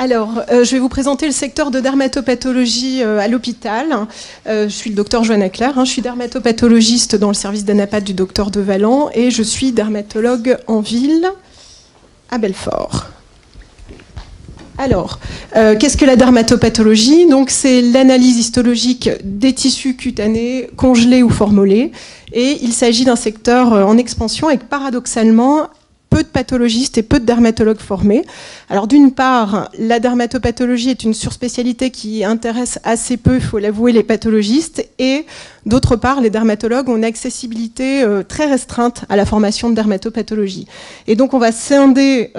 Alors, je vais vous présenter le secteur de dermatopathologie à l'hôpital. Je suis le docteur Johanna Claire, je suis dermatopathologiste dans le service d'anapath du docteur Devalent et je suis dermatologue en ville à Belfort. Alors, qu'est-ce que la dermatopathologie? Donc, c'est l'analyse histologique des tissus cutanés congelés ou formolés. Et il s'agit d'un secteur en expansion avec paradoxalement peu de pathologistes et peu de dermatologues formés. Alors d'une part, la dermatopathologie est une surspécialité qui intéresse assez peu, il faut l'avouer, les pathologistes, et d'autre part, les dermatologues ont une accessibilité très restreinte à la formation de dermatopathologie. Et donc on va scinder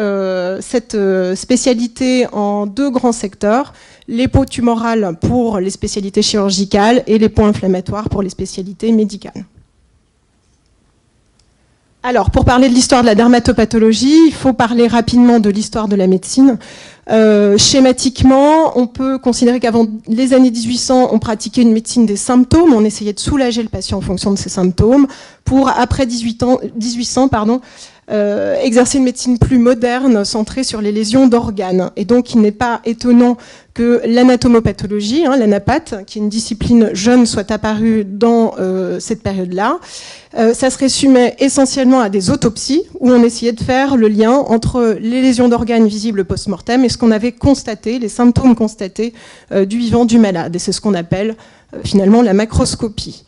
cette spécialité en deux grands secteurs, les peaux tumorales pour les spécialités chirurgicales et les peaux inflammatoires pour les spécialités médicales. Alors, pour parler de l'histoire de la dermatopathologie, il faut parler rapidement de l'histoire de la médecine. Schématiquement, on peut considérer qu'avant les années 1800, on pratiquait une médecine des symptômes, on essayait de soulager le patient en fonction de ses symptômes, pour après 1800, exercer une médecine plus moderne, centrée sur les lésions d'organes. Et donc, il n'est pas étonnant que l'anatomopathologie, l'anapath, qui est une discipline jeune, soit apparue dans cette période-là. Ça se résumait essentiellement à des autopsies, où on essayait de faire le lien entre les lésions d'organes visibles post-mortem et ce qu'on avait constaté, les symptômes constatés du vivant du malade. Et c'est ce qu'on appelle finalement la macroscopie.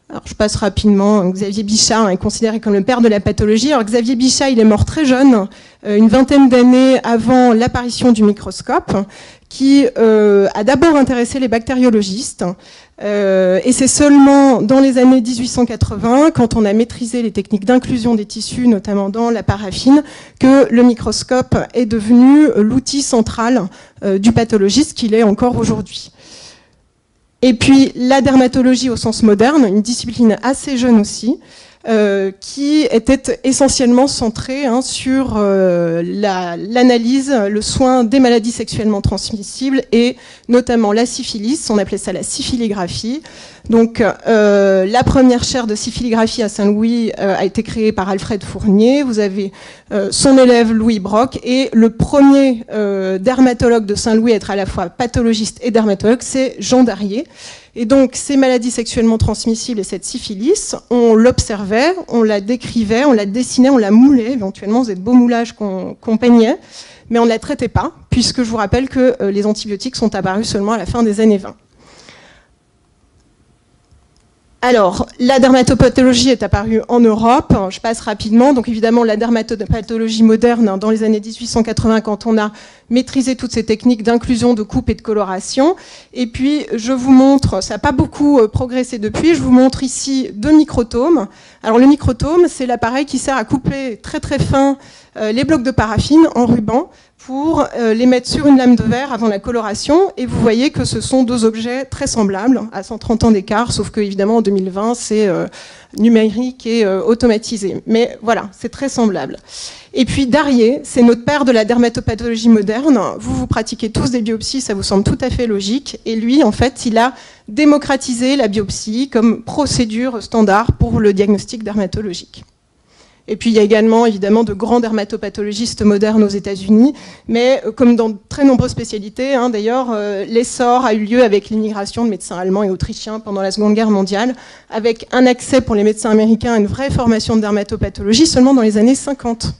Alors, je passe rapidement. Xavier Bichat est considéré comme le père de la pathologie. Alors, Xavier Bichat, il est mort très jeune, une vingtaine d'années avant l'apparition du microscope, qui a d'abord intéressé les bactériologistes. Et c'est seulement dans les années 1880, quand on a maîtrisé les techniques d'inclusion des tissus, notamment dans la paraffine, que le microscope est devenu l'outil central du pathologiste qu'il est encore aujourd'hui. Et puis la dermatologie au sens moderne, une discipline assez jeune aussi, qui était essentiellement centrée sur l'analyse, le soin des maladies sexuellement transmissibles et notamment la syphilis, on appelait ça la syphiligraphie. Donc la première chaire de syphiligraphie à Saint-Louis a été créée par Alfred Fournier, vous avez son élève Louis Brock et le premier dermatologue de Saint-Louis à être à la fois pathologiste et dermatologue, c'est Jean Darrier. Et donc, ces maladies sexuellement transmissibles et cette syphilis, on l'observait, on la décrivait, on la dessinait, on la moulait, éventuellement, c'est de beaux moulages qu'on peignait, mais on ne la traitait pas, puisque je vous rappelle que les antibiotiques sont apparus seulement à la fin des années 20. Alors, la dermatopathologie est apparue en Europe, je passe rapidement, donc évidemment la dermatopathologie moderne dans les années 1880 quand on a maîtrisé toutes ces techniques d'inclusion, de coupe et de coloration. Et puis je vous montre, ça n'a pas beaucoup progressé depuis, je vous montre ici deux microtomes. Alors le microtome, c'est l'appareil qui sert à couper très très fin les blocs de paraffine en ruban pour les mettre sur une lame de verre avant la coloration. Et vous voyez que ce sont deux objets très semblables, à 130 ans d'écart, sauf que évidemment en 2020, c'est numérique et automatisé. Mais voilà, c'est très semblable. Et puis Darrier, c'est notre père de la dermatopathologie moderne. Vous pratiquez tous des biopsies, ça vous semble tout à fait logique. Et lui, en fait, il a démocratisé la biopsie comme procédure standard pour le diagnostic dermatologique. Et puis il y a également évidemment de grands dermatopathologistes modernes aux États-Unis, mais comme dans de très nombreuses spécialités, d'ailleurs, l'essor a eu lieu avec l'immigration de médecins allemands et autrichiens pendant la Seconde Guerre mondiale, avec un accès pour les médecins américains à une vraie formation de dermatopathologie seulement dans les années 50.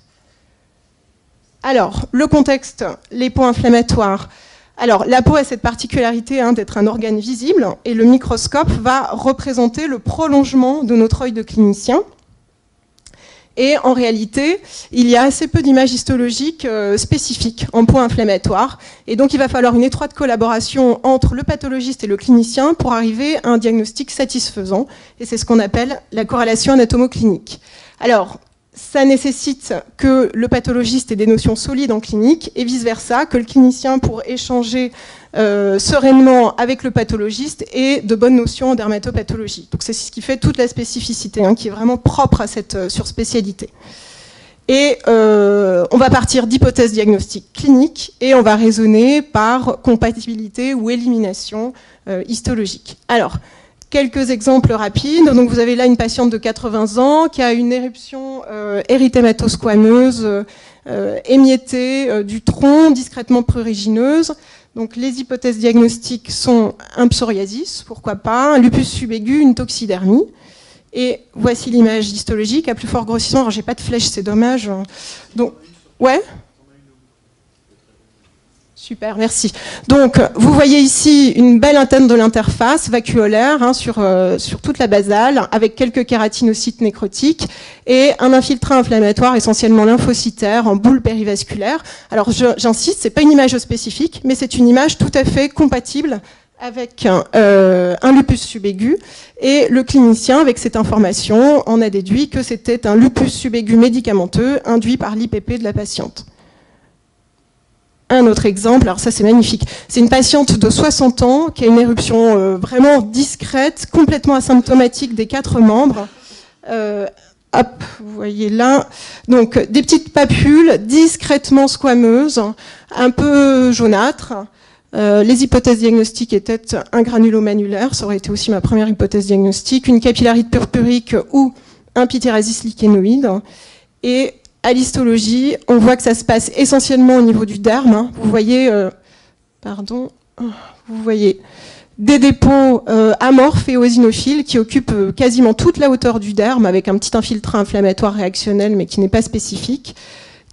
Alors, le contexte, les peaux inflammatoires. Alors, la peau a cette particularité d'être un organe visible, et le microscope va représenter le prolongement de notre œil de clinicien. Et en réalité, il y a assez peu d'images histologiques spécifiques en peau inflammatoire. Et donc, il va falloir une étroite collaboration entre le pathologiste et le clinicien pour arriver à un diagnostic satisfaisant. Et c'est ce qu'on appelle la corrélation anatomo-clinique. Alors, ça nécessite que le pathologiste ait des notions solides en clinique et vice-versa, que le clinicien, pour échanger sereinement avec le pathologiste, ait de bonnes notions en dermatopathologie. Donc c'est ce qui fait toute la spécificité, qui est vraiment propre à cette surspécialité. Et on va partir d'hypothèses diagnostiques cliniques et on va raisonner par compatibilité ou élimination histologique. Alors, Quelques exemples rapides. Donc vous avez là une patiente de 80 ans qui a une éruption érythématosquameuse émiettée du tronc, discrètement prurigineuse. Donc les hypothèses diagnostiques sont un psoriasis, pourquoi pas, un lupus subaigu, une toxidermie. Et voici l'image histologique à plus fort grossissement. Alors j'ai pas de flèche, c'est dommage. Donc ouais. Super, merci. Donc, vous voyez ici une belle antenne de l'interface vacuolaire hein, sur toute la basale, avec quelques kératinocytes nécrotiques et un infiltrat inflammatoire essentiellement lymphocytaire en boule périvasculaire. Alors, j'insiste, c'est pas une image spécifique, mais c'est une image tout à fait compatible avec un lupus subaigu. Et le clinicien, avec cette information, en a déduit que c'était un lupus subaigu médicamenteux induit par l'IPP de la patiente. Un autre exemple, alors ça c'est magnifique, c'est une patiente de 60 ans qui a une éruption vraiment discrète, complètement asymptomatique des 4 membres. Hop, vous voyez là, donc des petites papules discrètement squameuses, un peu jaunâtres. Les hypothèses diagnostiques étaient un granulome annulaire, ça aurait été aussi ma première hypothèse diagnostique, une capillarite purpurique ou un pityrasis lichénoïde. Et à l'histologie, on voit que ça se passe essentiellement au niveau du derme. Vous voyez, vous voyez des dépôts amorphes et eosinophiles qui occupent quasiment toute la hauteur du derme avec un petit infiltrat inflammatoire réactionnel mais qui n'est pas spécifique,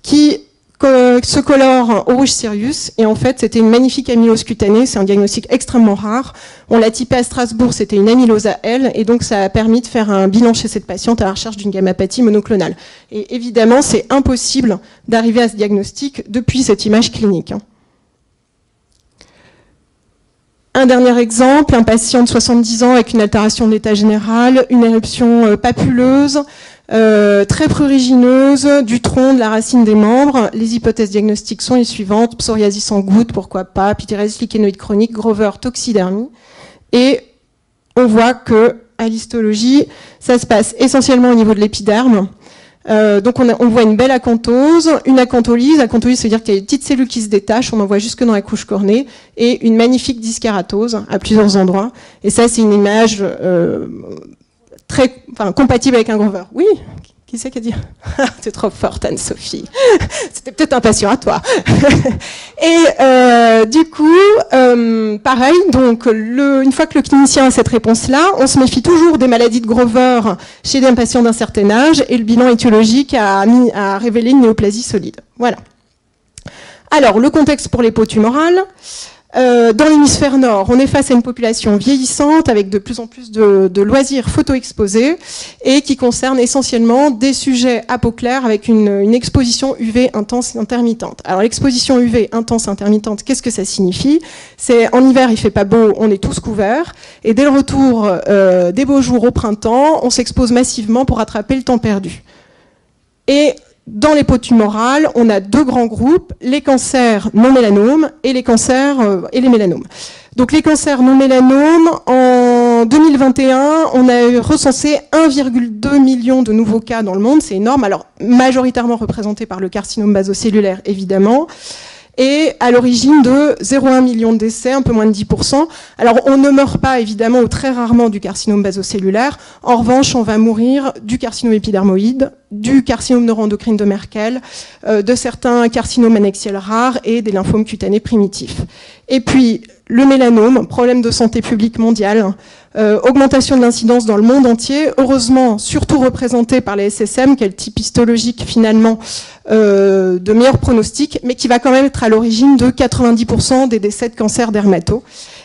qui se colore au rouge Sirius, et en fait c'était une magnifique amylose cutanée, c'est un diagnostic extrêmement rare. On l'a typé à Strasbourg, c'était une amylose à L, et donc ça a permis de faire un bilan chez cette patiente à la recherche d'une gammapathie monoclonale. Et évidemment, c'est impossible d'arriver à ce diagnostic depuis cette image clinique. Un dernier exemple, un patient de 70 ans avec une altération de l'état général, une éruption papuleuse, très prurigineuse du tronc, de la racine des membres. Les hypothèses diagnostiques sont les suivantes: psoriasis en gouttes, pourquoi pas, pityrasis lichénoïde chronique, Grover, toxidermie. Et on voit que à l'histologie, ça se passe essentiellement au niveau de l'épiderme. Donc on voit une belle acanthose, une acantholyse. Acantholyse, ça veut dire qu'il y a des petites cellules qui se détachent, on en voit jusque dans la couche cornée, et une magnifique dyskératose à plusieurs endroits. Et ça, c'est une image compatible avec un Grover. Oui, qui c'est qui a dit? T'es trop forte, Anne-Sophie. C'était peut-être un patient à toi. Et du coup, pareil, donc une fois que le clinicien a cette réponse-là, on se méfie toujours des maladies de Grover chez des patients d'un certain âge, et le bilan étiologique a révélé une néoplasie solide. Voilà. Alors, le contexte pour les peaux tumorales. Dans l'hémisphère nord, on est face à une population vieillissante avec de plus en plus de loisirs photo-exposés et qui concerne essentiellement des sujets à peau claire avec une exposition UV intense et intermittente. Alors l'exposition UV intense et intermittente, qu'est-ce que ça signifie? C'est en hiver, il fait pas beau, on est tous couverts, et dès le retour des beaux jours au printemps, on s'expose massivement pour rattraper le temps perdu. Et dans les peaux tumorales, on a 2 grands groupes, les cancers non mélanomes et les cancers et les mélanomes. Donc les cancers non mélanomes, en 2021, on a recensé 1,2 million de nouveaux cas dans le monde, c'est énorme, alors majoritairement représentés par le carcinome basocellulaire évidemment, et à l'origine de 0,1 million de décès, un peu moins de 10%. Alors on ne meurt pas évidemment ou très rarement du carcinome basocellulaire, en revanche on va mourir du carcinome épidermoïde, du carcinome neuroendocrine de Merkel, de certains carcinomes annexiels rares et des lymphomes cutanés primitifs. Et puis le mélanome, problème de santé publique mondiale, augmentation de l'incidence dans le monde entier, heureusement surtout représenté par les SSM, qui est le type histologique finalement de meilleur pronostic, mais qui va quand même être à l'origine de 90% des décès de cancer dermato.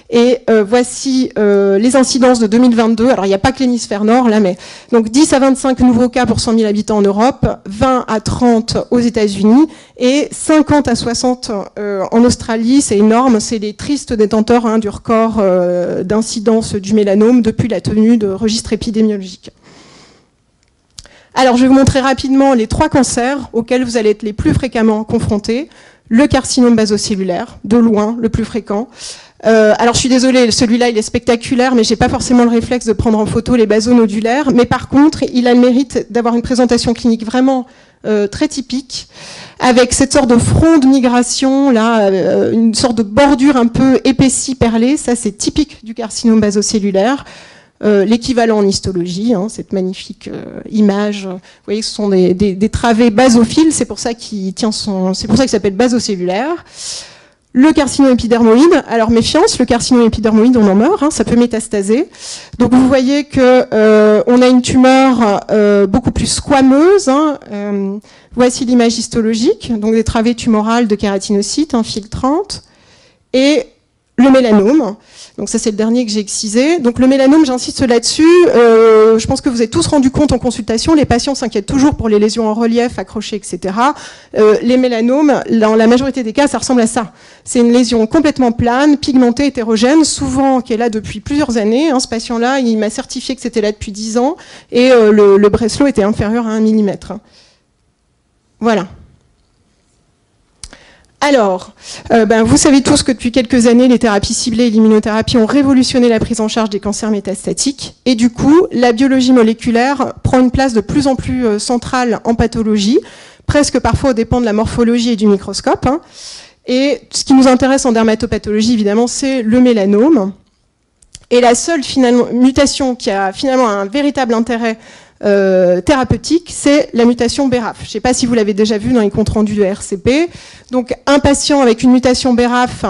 Et voici les incidences de 2022. Alors il n'y a pas que l'hémisphère nord là, mais donc 10 à 25 nouveaux cas pour 100 000 habitants en Europe, 20 à 30 aux États-Unis et 50 à 60 en Australie. C'est énorme, c'est les tristes détenteurs du record d'incidence du mélanome depuis la tenue de registres épidémiologiques. Alors je vais vous montrer rapidement les 3 cancers auxquels vous allez être les plus fréquemment confrontés. Le carcinome basocellulaire, de loin le plus fréquent. Alors je suis désolée, celui-là il est spectaculaire, mais j'ai pas forcément le réflexe de prendre en photo les basonodulaires. Mais par contre, il a le mérite d'avoir une présentation clinique vraiment très typique, avec cette sorte de front de migration, là, une sorte de bordure un peu épaissie, perlée. Ça c'est typique du carcinome basocellulaire. l'équivalent en histologie, hein, cette magnifique image. Vous voyez que ce sont des travées basophiles, c'est pour ça qu'il s'appelle basocellulaire. Le carcinome épidermoïde, alors méfiance, le carcinome épidermoïde, on en meurt, hein, ça peut métastaser. Donc vous voyez que on a une tumeur beaucoup plus squameuse. Hein, voici l'image histologique, donc des travées tumorales de kératinocytes infiltrantes, et le mélanome. Donc ça c'est le dernier que j'ai excisé. Donc le mélanome, j'insiste là-dessus, je pense que vous êtes tous rendu compte en consultation, les patients s'inquiètent toujours pour les lésions en relief, accrochées, etc. Les mélanomes, dans la majorité des cas, ça ressemble à ça. C'est une lésion complètement plane, pigmentée, hétérogène, souvent qui est là depuis plusieurs années. Hein, ce patient-là, il m'a certifié que c'était là depuis 10 ans, et le Breslow était inférieur à 1 mm. Voilà. Alors, vous savez tous que depuis quelques années, les thérapies ciblées et l'immunothérapie ont révolutionné la prise en charge des cancers métastatiques. Et du coup, la biologie moléculaire prend une place de plus en plus centrale en pathologie, presque parfois aux dépens de la morphologie et du microscope. Hein. Et ce qui nous intéresse en dermatopathologie, évidemment, c'est le mélanome. Et la seule mutation qui a finalement un véritable intérêt thérapeutique, c'est la mutation BRAF. Je ne sais pas si vous l'avez déjà vu dans les comptes rendus de RCP. Donc, un patient avec une mutation BRAF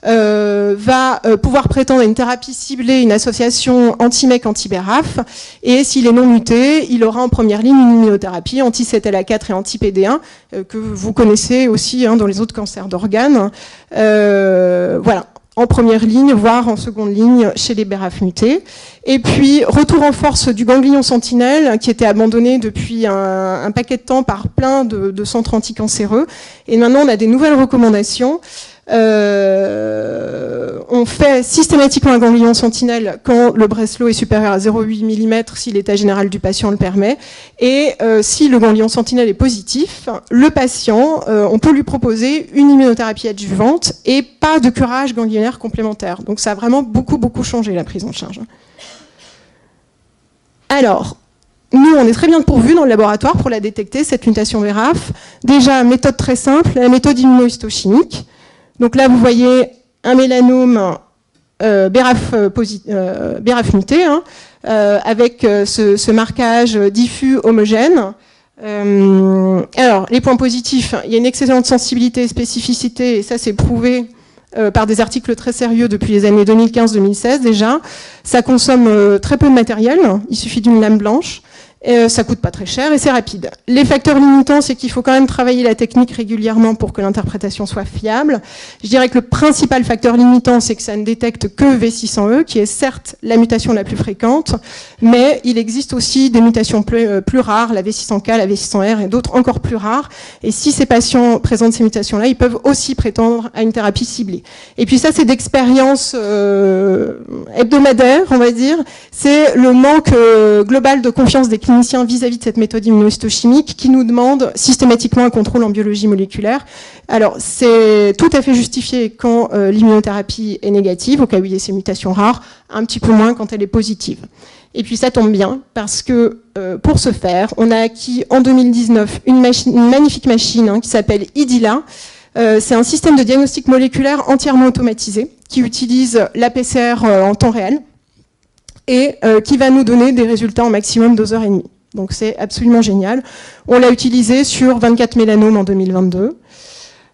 va pouvoir prétendre à une thérapie ciblée, une association anti-MEC, anti-BRAF, et s'il est non muté, il aura en première ligne une immunothérapie anti-7LA4 et anti-PD1, que vous connaissez aussi hein, dans les autres cancers d'organes. Voilà. En première ligne, voire en seconde ligne chez les BRAF mutés. Et puis, retour en force du ganglion sentinelle, qui était abandonné depuis un paquet de temps par plein de centres anticancéreux. Et maintenant, on a des nouvelles recommandations. On fait systématiquement un ganglion sentinelle quand le Breslow est supérieur à 0,8 mm, si l'état général du patient le permet. Et si le ganglion sentinelle est positif, le patient, on peut lui proposer une immunothérapie adjuvante et pas de curage ganglionnaire complémentaire. Donc ça a vraiment beaucoup changé la prise en charge. Alors, nous, on est très bien pourvus dans le laboratoire pour la détecter, cette mutation BRAF. Déjà, méthode très simple, la méthode immunohistochimique. Donc là, vous voyez un mélanome BRAF muté, hein, avec ce marquage diffus homogène. Alors, les points positifs, il y a une excellente sensibilité et spécificité, et ça c'est prouvé par des articles très sérieux depuis les années 2015-2016 déjà. Ça consomme très peu de matériel, il suffit d'une lame blanche. Ça coûte pas très cher et c'est rapide. Les facteurs limitants, c'est qu'il faut quand même travailler la technique régulièrement pour que l'interprétation soit fiable. Je dirais que le principal facteur limitant, c'est que ça ne détecte que V600E, qui est certes la mutation la plus fréquente, mais il existe aussi des mutations plus rares, la V600K, la V600R et d'autres encore plus rares. Et si ces patients présentent ces mutations-là, ils peuvent aussi prétendre à une thérapie ciblée. Et puis ça, c'est d'expérience hebdomadaire, on va dire. C'est le manque global de confiance des cliniciens vis-à-vis de cette méthode immunohistochimique qui nous demande systématiquement un contrôle en biologie moléculaire. Alors, c'est tout à fait justifié quand l'immunothérapie est négative, au cas où il y a ces mutations rares, un petit peu moins quand elle est positive. Et puis ça tombe bien, parce que pour ce faire, on a acquis en 2019 une magnifique machine hein, qui s'appelle IDILA. C'est un système de diagnostic moléculaire entièrement automatisé, qui utilise la PCR en temps réel, et qui va nous donner des résultats en maximum 2h30. Donc c'est absolument génial. On l'a utilisé sur 24 mélanomes en 2022.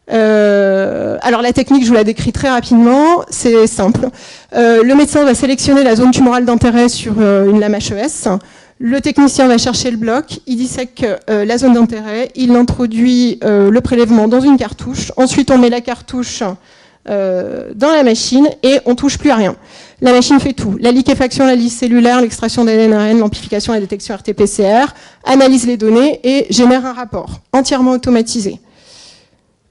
Alors la technique, je vous la décris très rapidement, c'est simple. Le médecin va sélectionner la zone tumorale d'intérêt sur une lame HES. Le technicien va chercher le bloc, il dissèque la zone d'intérêt, il introduit le prélèvement dans une cartouche. Ensuite, on met la cartouche dans la machine et on touche plus à rien. La machine fait tout. La liquéfaction, la lyse cellulaire, l'extraction d'ADN-ARN, l'amplification, la détection RT-PCR, analyse les données et génère un rapport entièrement automatisé.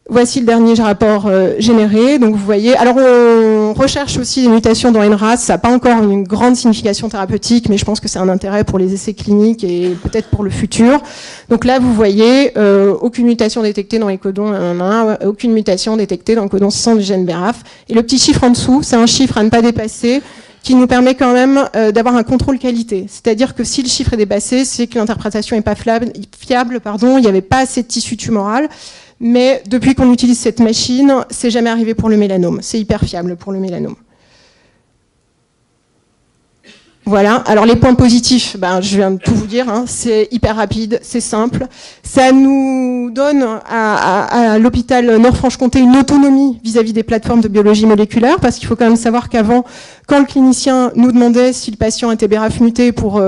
Voici le dernier rapport généré. Donc vous voyez, alors on recherche aussi des mutations dans NRAS. Ça n'a pas encore une grande signification thérapeutique, mais je pense que c'est un intérêt pour les essais cliniques et peut-être pour le futur. Donc là, vous voyez, aucune mutation détectée dans les codons 1, aucune mutation détectée dans le codon 600 du gène BRAF. Et le petit chiffre en dessous, c'est un chiffre à ne pas dépasser, qui nous permet quand même d'avoir un contrôle qualité. C'est-à-dire que si le chiffre est dépassé, c'est que l'interprétation n'est pas fiable, il n'y avait pas assez de tissu tumoral. Mais depuis qu'on utilise cette machine, c'est jamais arrivé pour le mélanome. C'est hyper fiable pour le mélanome. Voilà, alors les points positifs, ben, je viens de tout vous dire, hein. C'est hyper rapide, c'est simple. Ça nous donne à l'hôpital Nord-Franche-Comté une autonomie vis-à-vis des plateformes de biologie moléculaire, parce qu'il faut quand même savoir qu'avant, quand le clinicien nous demandait si le patient était BRAF muté pour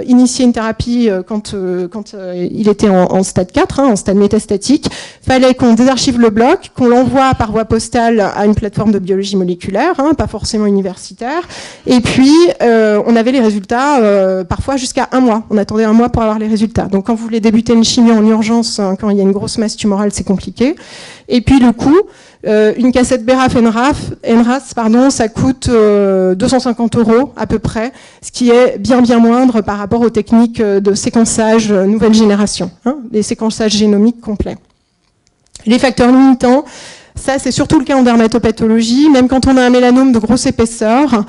initier une thérapie quand il était en stade 4, hein, en stade métastatique, fallait qu'on désarchive le bloc, qu'on l'envoie par voie postale à une plateforme de biologie moléculaire, hein, pas forcément universitaire, et puis on avait les résultats parfois jusqu'à 1 mois. On attendait 1 mois pour avoir les résultats. Donc quand vous voulez débuter une chimie en urgence, hein, quand il y a une grosse masse tumorale, c'est compliqué. Et puis le coût, une cassette BRAF NRAS, pardon, ça coûte 250 € à peu près, ce qui est bien moindre par rapport aux techniques de séquençage nouvelle génération, hein, les séquençages génomiques complets. Les facteurs limitants, ça, c'est surtout le cas en dermatopathologie. Même quand on a un mélanome de grosse épaisseur,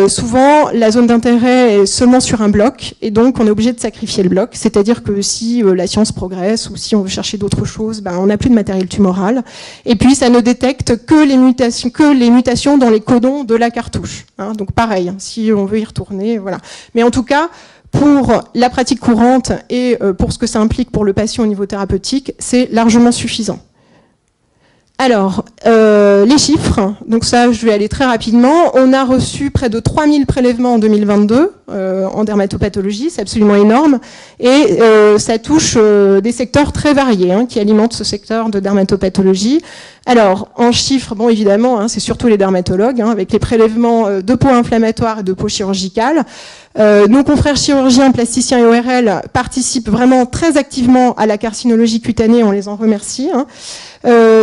souvent, la zone d'intérêt est seulement sur un bloc, et donc on est obligé de sacrifier le bloc. C'est-à-dire que si la science progresse, ou si on veut chercher d'autres choses, ben, on n'a plus de matériel tumoral. Et puis, ça ne détecte que les mutations dans les codons de la cartouche. Hein. Donc pareil, si on veut y retourner, voilà. Mais en tout cas, pour la pratique courante et pour ce que ça implique pour le patient au niveau thérapeutique, c'est largement suffisant. Alors, les chiffres, donc ça je vais aller très rapidement. On a reçu près de 3000 prélèvements en 2022 en dermatopathologie, c'est absolument énorme. Et ça touche des secteurs très variés hein, qui alimentent ce secteur de dermatopathologie. Alors, en chiffres, bon évidemment, hein, c'est surtout les dermatologues, hein, avec les prélèvements de peau inflammatoire et de peau chirurgicale. Nos confrères chirurgiens, plasticiens et ORL participent vraiment très activement à la carcinologie cutanée, on les en remercie. Hein.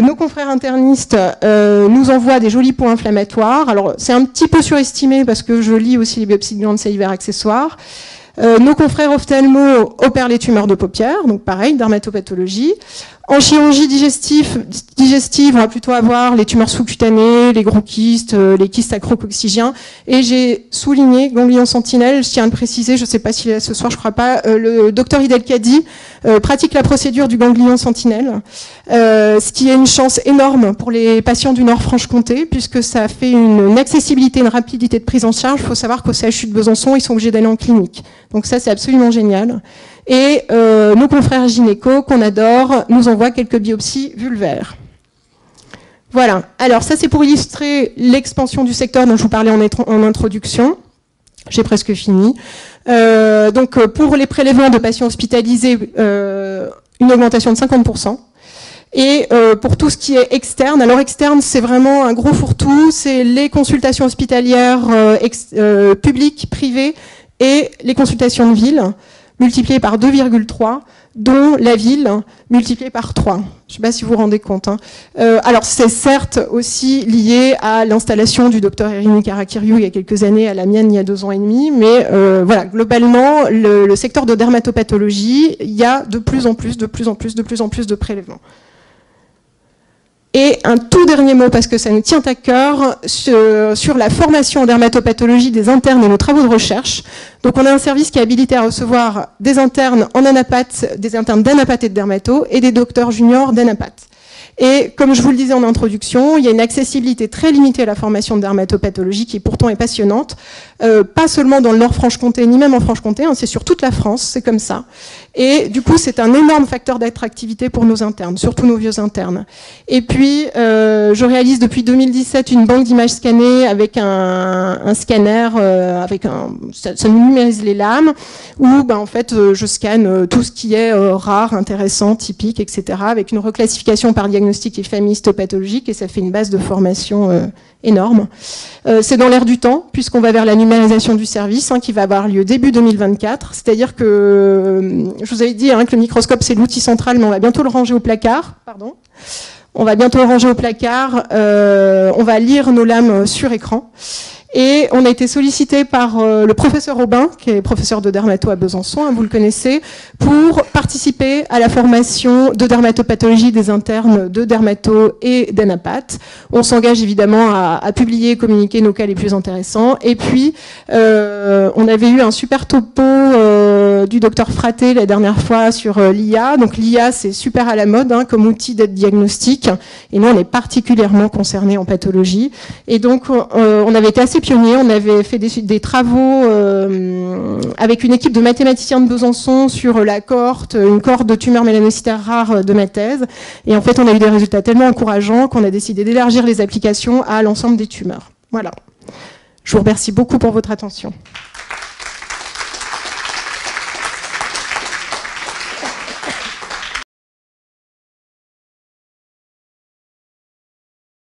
Nos confrères internistes nous envoient des jolis pots inflammatoires. Alors, c'est un petit peu surestimé parce que je lis aussi les biopsies de glandes salivaires accessoires. Nos confrères ophtalmo opèrent les tumeurs de paupières, donc pareil, dermatopathologie. En chirurgie digestive, on va plutôt avoir les tumeurs sous-cutanées, les gros kystes, les kystes acrococcygiens. Et j'ai souligné ganglion sentinelle, je tiens à le préciser, je ne sais pas s'il est là ce soir, je crois pas, le docteur Idelkadi pratique la procédure du ganglion sentinelle, ce qui est une chance énorme pour les patients du Nord-Franche-Comté, puisque ça fait une accessibilité, une rapidité de prise en charge. Il faut savoir qu'au CHU de Besançon, ils sont obligés d'aller en clinique. Donc ça, c'est absolument génial. Et nos confrères gynéco, qu'on adore, nous envoient quelques biopsies vulvaires. Voilà. Alors ça, c'est pour illustrer l'expansion du secteur dont je vous parlais en introduction. J'ai presque fini. Donc pour les prélèvements de patients hospitalisés, une augmentation de 50%. Et pour tout ce qui est externe, alors externe, c'est vraiment un gros fourre-tout, c'est les consultations hospitalières publiques, privées, et les consultations de ville, multipliées par 2,3, dont la ville multipliée par 3. Je ne sais pas si vous vous rendez compte. Hein. Alors c'est certes aussi lié à l'installation du docteur Irini Karakiriou il y a quelques années, à la mienne il y a 2 ans et demi, mais voilà, globalement, le secteur de dermatopathologie, il y a de plus en plus de prélèvements. Et un tout dernier mot, parce que ça nous tient à cœur, sur la formation en dermatopathologie des internes et nos travaux de recherche. Donc on a un service qui est habilité à recevoir des internes en anapath, des internes d'anapath et de dermato, et des docteurs juniors d'anapath. Et comme je vous le disais en introduction, il y a une accessibilité très limitée à la formation de dermatopathologie qui pourtant est passionnante, pas seulement dans le Nord-Franche-Comté, ni même en Franche-Comté, hein, c'est sur toute la France, c'est comme ça. Et du coup, c'est un énorme facteur d'attractivité pour nos internes, surtout nos vieux internes. Et puis, je réalise depuis 2017 une banque d'images scannées avec un scanner, ça nous numérise les lames, où ben, en fait, je scanne tout ce qui est rare, intéressant, typique, etc., avec une reclassification par diagnostic et famille histopathologique, et ça fait une base de formation énorme. C'est dans l'air du temps, puisqu'on va vers la numérisation du service, hein, qui va avoir lieu début 2024. C'est-à-dire que, je vous avais dit hein, que le microscope, c'est l'outil central, mais on va bientôt le ranger au placard. Pardon. On va bientôt le ranger au placard. On va lire nos lames sur écran. Et on a été sollicité par le professeur Aubin, qui est professeur de dermato à Besançon, hein, vous le connaissez, pour participer à la formation de dermatopathologie des internes de dermato et d'anapath. On s'engage évidemment à publier et communiquer nos cas les plus intéressants. Et puis, on avait eu un super topo du docteur Fraté la dernière fois sur l'IA. Donc l'IA, c'est super à la mode hein, comme outil d'aide diagnostique. Et nous, on est particulièrement concernés en pathologie. Et donc, on avait été assez assez pionniers. On avait fait des travaux avec une équipe de mathématiciens de Besançon sur une cohorte de tumeurs mélanocytaires rares de ma thèse. Et en fait, on a eu des résultats tellement encourageants qu'on a décidé d'élargir les applications à l'ensemble des tumeurs. Voilà. Je vous remercie beaucoup pour votre attention.